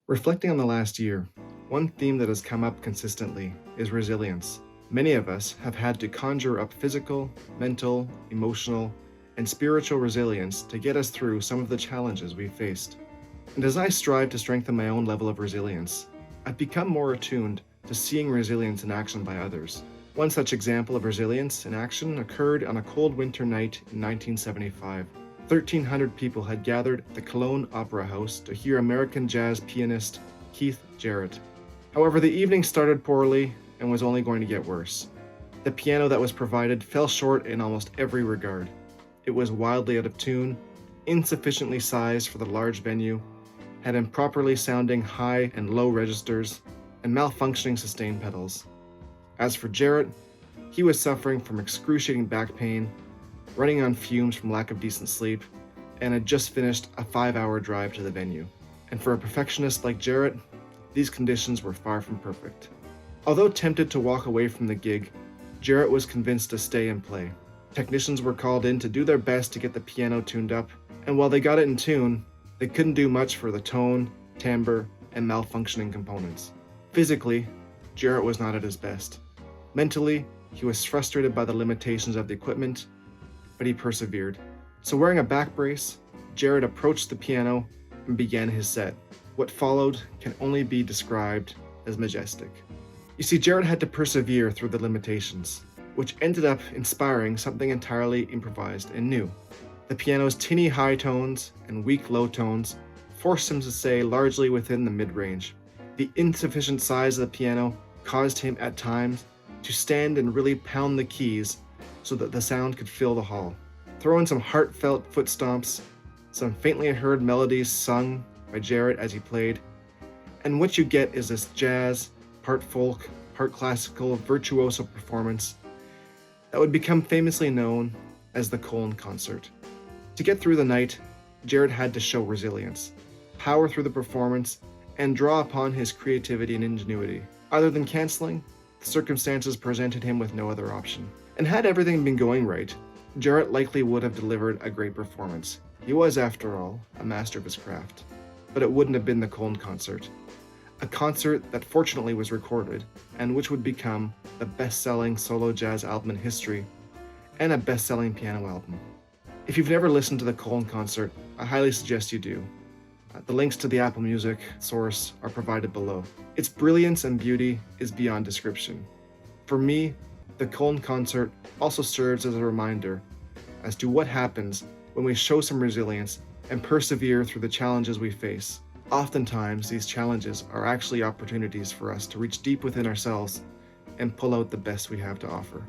Reflecting on the last year, one theme that has come up consistently is resilience. Many of us have had to conjure up physical, mental, emotional, and spiritual resilience to get us through some of the challenges we've faced. And as I strive to strengthen my own level of resilience, I've become more attuned to seeing resilience in action by others. One such example of resilience in action occurred on a cold winter night in 1975. 1,300 people had gathered at the Cologne Opera House to hear American jazz pianist Keith Jarrett. However, the evening started poorly and was only going to get worse. The piano that was provided fell short in almost every regard. It was wildly out of tune, insufficiently sized for the large venue, had improperly sounding high and low registers, and malfunctioning sustain pedals. As for Jarrett, he was suffering from excruciating back pain, running on fumes from lack of decent sleep, and had just finished a 5-hour drive to the venue. And for a perfectionist like Jarrett, these conditions were far from perfect. Although tempted to walk away from the gig, Jarrett was convinced to stay and play. Technicians were called in to do their best to get the piano tuned up, and while they got it in tune, they couldn't do much for the tone, timbre, and malfunctioning components. Physically, Jarrett was not at his best. Mentally, he was frustrated by the limitations of the equipment, but he persevered. So wearing a back brace, Jarrett approached the piano and began his set. What followed can only be described as majestic. You see, Jarrett had to persevere through the limitations, which ended up inspiring something entirely improvised and new. The piano's tinny high tones and weak low tones forced him to stay largely within the mid-range. The insufficient size of the piano caused him at times to stand and really pound the keys so that the sound could fill the hall. Throw in some heartfelt foot stomps, some faintly heard melodies sung by Jarrett as he played, and what you get is this jazz, part folk, part classical, virtuoso performance that would become famously known as the Köln Concert. To get through the night, Jarrett had to show resilience, power through the performance, and draw upon his creativity and ingenuity. Other than canceling, the circumstances presented him with no other option. And had everything been going right, Jarrett likely would have delivered a great performance. He was, after all, a master of his craft. But it wouldn't have been the Köln Concert. A concert that fortunately was recorded, and which would become the best-selling solo jazz album in history, and a best-selling piano album. If you've never listened to the Köln Concert, I highly suggest you do. The links to the Apple Music source are provided below. Its brilliance and beauty is beyond description. For me, the Köln Concert also serves as a reminder as to what happens when we show some resilience and persevere through the challenges we face. Oftentimes, these challenges are actually opportunities for us to reach deep within ourselves and pull out the best we have to offer.